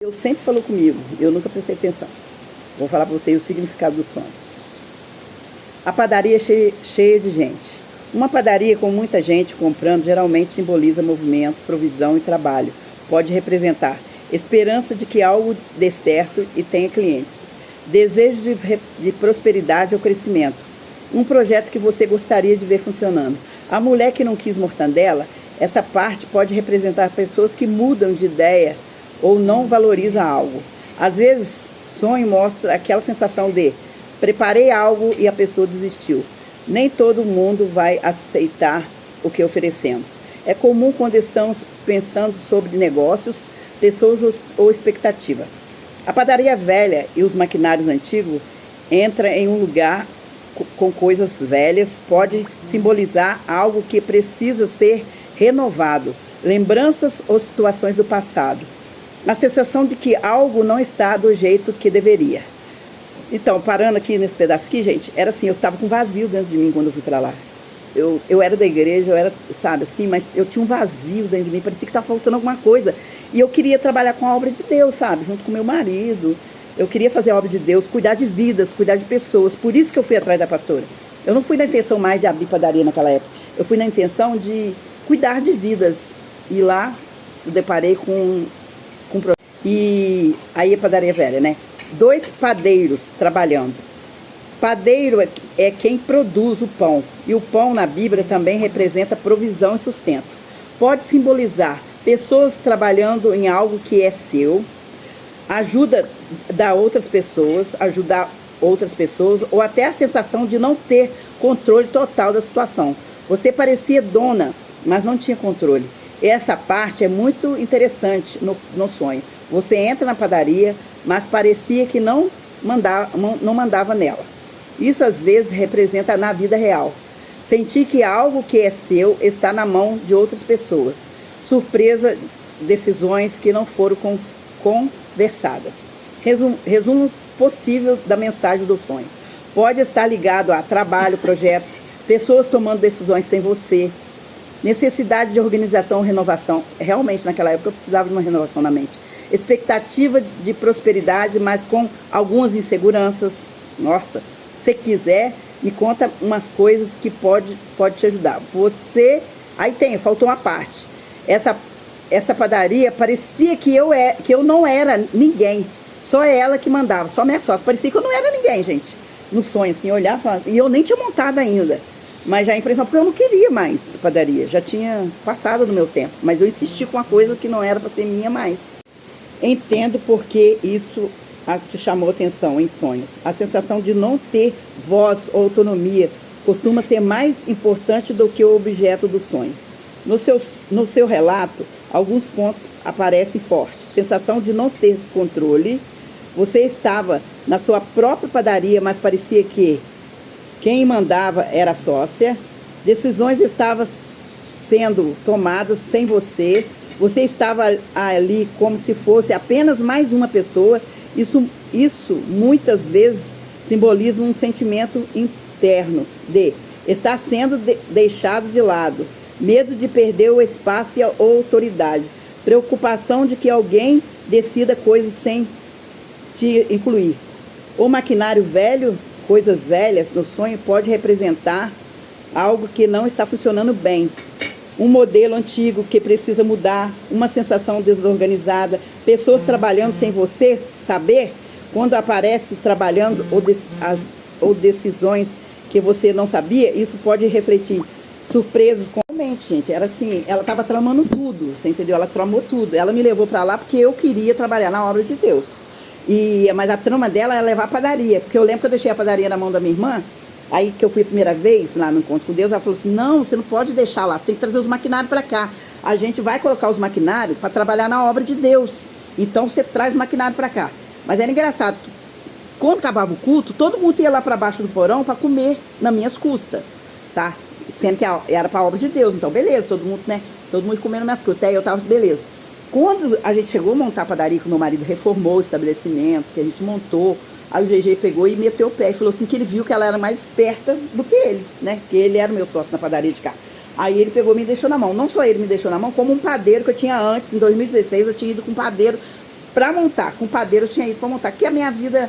Deus sempre falou comigo, eu nunca prestei atenção. Vou falar para vocês o significado do sonho. A padaria cheia de gente. Uma padaria com muita gente comprando geralmente simboliza movimento, provisão e trabalho. Pode representar esperança de que algo dê certo e tenha clientes. Desejo de prosperidade ou crescimento. Um projeto que você gostaria de ver funcionando. A mulher que não quis mortandela, essa parte pode representar pessoas que mudam de ideia ou não valorizam algo. Às vezes, sonho mostra aquela sensação de preparei algo e a pessoa desistiu. Nem todo mundo vai aceitar o que oferecemos. É comum quando estamos pensando sobre negócios, pessoas ou expectativa. A padaria velha e os maquinários antigos entram em um lugar com coisas velhas, pode simbolizar algo que precisa ser renovado, lembranças ou situações do passado. A sensação de que algo não está do jeito que deveria. Então, parando aqui nesse pedaço aqui, gente, era assim, eu estava com vazio dentro de mim quando eu fui para lá. Eu era da igreja, eu era, sabe, assim, mas eu tinha um vazio dentro de mim, parecia que estava faltando alguma coisa. E eu queria trabalhar com a obra de Deus, sabe, junto com meu marido. Eu queria fazer a obra de Deus, cuidar de vidas, cuidar de pessoas. Por isso que eu fui atrás da pastora. Eu não fui na intenção mais de abrir padaria naquela época. Eu fui na intenção de cuidar de vidas. E lá eu deparei com e aí a padaria velha, né? 2 padeiros trabalhando. Padeiro é quem produz o pão. E o pão na Bíblia também representa provisão e sustento. Pode simbolizar pessoas trabalhando em algo que é seu, ajuda da outras pessoas, ajudar outras pessoas, ou até a sensação de não ter controle total da situação. Você parecia dona, mas não tinha controle. Essa parte é muito interessante no sonho. Você entra na padaria, mas parecia que não mandava nela. Isso às vezes representa na vida real. Sentir que algo que é seu está na mão de outras pessoas. Surpresa, decisões que não foram conversadas. Resumo possível da mensagem do sonho. Pode estar ligado a trabalho, projetos, pessoas tomando decisões sem você, necessidade de organização ou renovação. Realmente, naquela época, eu precisava de uma renovação na mente. Expectativa de prosperidade, mas com algumas inseguranças. Nossa, se quiser, me conta umas coisas que pode te ajudar. Faltou uma parte. Essa padaria, parecia que eu não era ninguém. Só ela que mandava, só minha sócia. Parecia que eu não era ninguém, gente. No sonho, assim, olhar e falar. E eu nem tinha montado ainda. Mas já a impressão, porque eu não queria mais padaria. Já tinha passado do meu tempo. Mas eu insisti com uma coisa que não era para ser minha mais. Entendo porque isso te chamou atenção em sonhos. A sensação de não ter voz ou autonomia costuma ser mais importante do que o objeto do sonho. No seu relato, alguns pontos aparecem fortes. Sensação de não ter controle. Você estava na sua própria padaria, mas parecia que quem mandava era a sócia. Decisões estavam sendo tomadas sem você. Você estava ali como se fosse apenas mais uma pessoa. Isso muitas vezes simboliza um sentimento interno de estar sendo deixado de lado. Medo de perder o espaço e a autoridade. Preocupação de que alguém decida coisas sem te incluir. O maquinário velho, coisas velhas no sonho, pode representar algo que não está funcionando bem. Um modelo antigo que precisa mudar, uma sensação desorganizada, pessoas trabalhando sem você saber, quando aparece trabalhando ou decisões que você não sabia, isso pode refletir surpresas. Realmente, gente, era assim, ela estava tramando tudo, você entendeu? Ela tramou tudo. Ela me levou para lá porque eu queria trabalhar na obra de Deus. Mas a trama dela é levar a padaria, porque eu lembro que eu deixei a padaria na mão da minha irmã, aí que eu fui a primeira vez lá no encontro com Deus, ela falou assim, não, você não pode deixar lá, você tem que trazer os maquinários para cá. A gente vai colocar os maquinários para trabalhar na obra de Deus. Então você traz maquinário para cá. Mas era engraçado que quando acabava o culto, todo mundo ia lá para baixo do porão para comer nas minhas custas, tá? Sendo que era para a obra de Deus, então beleza, todo mundo comendo nas minhas custas, até aí eu tava, beleza. Quando a gente chegou a montar a padaria, que o meu marido reformou o estabelecimento, que a gente montou, aí o GG pegou e meteu o pé e falou assim que ele viu que ela era mais esperta do que ele, né? Que ele era meu sócio na padaria de cá. Aí ele pegou e me deixou na mão. Não só ele me deixou na mão, como um padeiro que eu tinha antes, em 2016, eu tinha ido com um padeiro pra montar. Com o padeiro eu tinha ido pra montar. Porque a minha vida,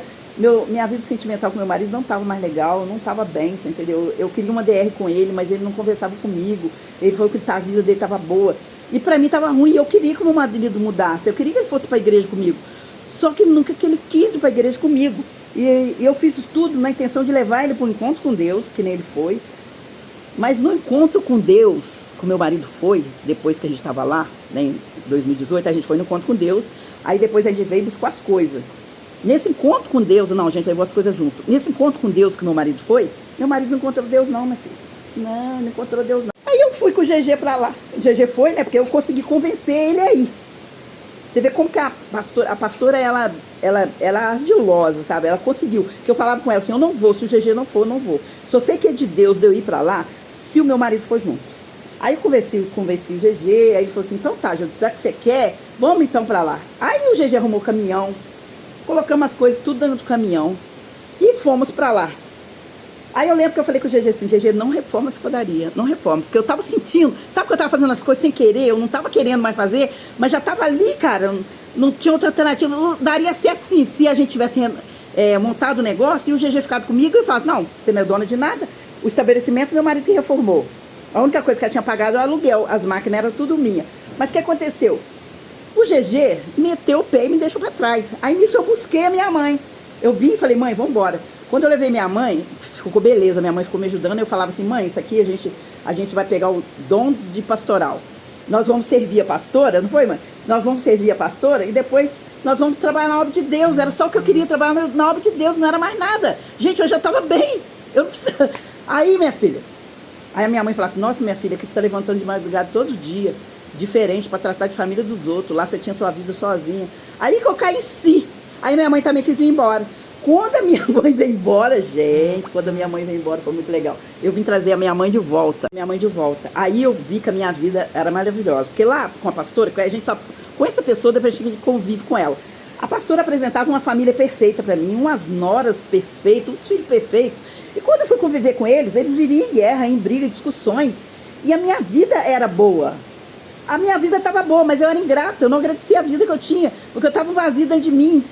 minha vida sentimental com meu marido não tava mais legal, não tava bem, você entendeu? Eu queria uma DR com ele, mas ele não conversava comigo. Ele falou que a vida dele tava boa. E pra mim tava ruim, e eu queria que o meu marido mudasse. Eu queria que ele fosse pra igreja comigo. Só que nunca que ele quis ir pra igreja comigo. E eu fiz isso tudo na intenção de levar ele para um encontro com Deus, que nem ele foi. Mas no encontro com Deus, que o meu marido foi, depois que a gente estava lá, né, em 2018, a gente foi no encontro com Deus, aí depois a gente veio buscar as coisas. Nesse encontro com Deus, não, a gente levou as coisas junto. Nesse encontro com Deus que meu marido foi, meu marido não encontrou Deus não, minha filha. Não encontrou Deus não. Aí eu fui com o GG para lá. O GG foi, né, porque eu consegui convencer ele aí. Você vê como que a pastora ela é ardilosa, sabe? Ela conseguiu. Que eu falava com ela assim, eu não vou, se o GG não for, eu não vou. Só sei que é de Deus de eu ir pra lá, se o meu marido for junto. Aí eu conversei o GG, aí ele falou assim, então tá, já que você quer, vamos então pra lá. Aí o GG arrumou o caminhão, colocamos as coisas tudo dentro do caminhão e fomos pra lá. Aí eu lembro que eu falei com o GG assim, GG, não reforma essa padaria, não reforma, porque eu tava sentindo, sabe que eu tava fazendo as coisas sem querer, eu não tava querendo mais fazer, mas já tava ali, cara, não tinha outra alternativa, daria certo sim, se a gente tivesse montado o negócio e o GG ficado comigo e falado, não, você não é dona de nada, o estabelecimento meu marido que reformou, a única coisa que ela tinha pagado é o aluguel, as máquinas eram tudo minha, mas o que aconteceu? O GG meteu o pé e me deixou pra trás, aí nisso eu busquei a minha mãe, eu vim e falei, mãe, vamos embora. Quando eu levei minha mãe, ficou beleza, minha mãe ficou me ajudando, eu falava assim, mãe, isso aqui a gente vai pegar o dom de pastoral. Nós vamos servir a pastora, não foi, mãe? Nós vamos servir a pastora e depois nós vamos trabalhar na obra de Deus. Era só o que eu queria, trabalhar na obra de Deus, não era mais nada. Gente, eu já estava bem. Eu não precisava. Aí, minha filha, aí a minha mãe falava assim, nossa, minha filha, que você está levantando de madrugada todo dia, diferente, para tratar de família dos outros. Lá você tinha sua vida sozinha. Aí que eu caí em si. Aí minha mãe também quis ir embora. Quando a minha mãe veio embora, gente, quando a minha mãe veio embora, foi muito legal. Eu vim trazer a minha mãe de volta. Aí eu vi que a minha vida era maravilhosa. Porque lá com a pastora, a gente só com essa pessoa, depois a gente convive com ela. A pastora apresentava uma família perfeita para mim, umas noras perfeitas, uns filhos perfeitos. E quando eu fui conviver com eles, eles viviam em guerra, em briga, em discussões. E a minha vida era boa. A minha vida estava boa, mas eu era ingrata, eu não agradecia a vida que eu tinha, porque eu estava vazia dentro de mim.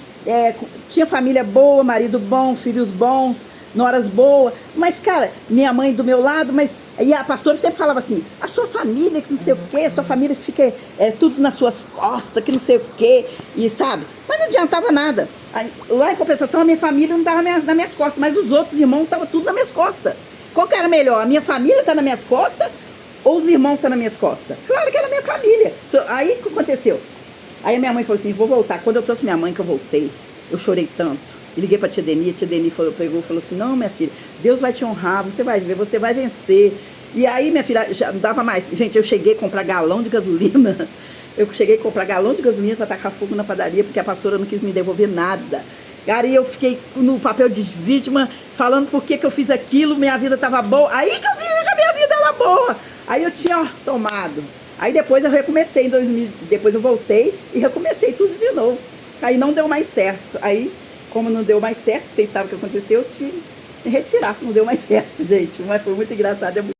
Tinha família boa, marido bom, filhos bons, noras boas, mas cara, minha mãe do meu lado, e a pastora sempre falava assim, a sua família que não sei o que, a sua família fica tudo nas suas costas, que não sei o que, e sabe, mas não adiantava nada. Aí, lá em compensação a minha família não estava nas minhas costas, mas os outros irmãos estavam tudo nas minhas costas. Qual que era melhor, a minha família tá nas minhas costas ou os irmãos estão nas minhas costas? Claro que era a minha família. Aí o que aconteceu? Aí a minha mãe falou assim, vou voltar. Quando eu trouxe minha mãe, que eu voltei, eu chorei tanto. E liguei pra tia Deni pegou e falou assim, não, minha filha, Deus vai te honrar, você vai ver, você vai vencer. E aí, minha filha, já não dava mais. Gente, eu cheguei a comprar galão de gasolina. Eu cheguei a comprar galão de gasolina pra tacar fogo na padaria, porque a pastora não quis me devolver nada. Cara, e eu fiquei no papel de vítima, falando por que eu fiz aquilo, minha vida tava boa. Aí que eu vi que a minha vida era boa. Aí eu tinha tomado. Aí depois eu recomecei em 2000, depois eu voltei e recomecei tudo de novo. Aí não deu mais certo. Aí, como não deu mais certo, vocês sabem o que aconteceu, eu tive que retirar. Não deu mais certo, gente. Mas foi muito engraçado.